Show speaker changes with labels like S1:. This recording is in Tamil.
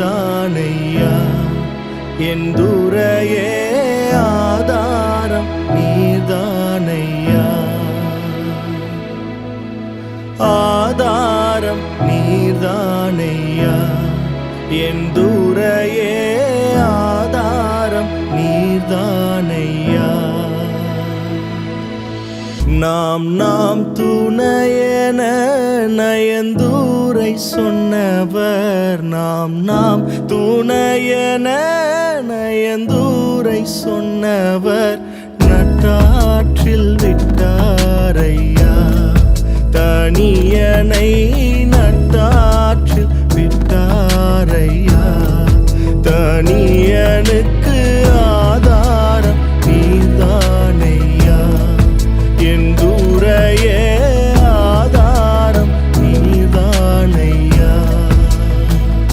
S1: நீர்தானையா என் துரையே ஆதாரம் நீர்தானையா ஆதாரம் நீர்தானையா என் துரையே ஆதாரம் நீர்தானையா நாம் துணையென நயந்தூரை சொன்னவர் நாம் துணையென நயந்தூரை சொன்னவர் நட்டாற்றில் விட்டாரையா தனியனை நட்டார்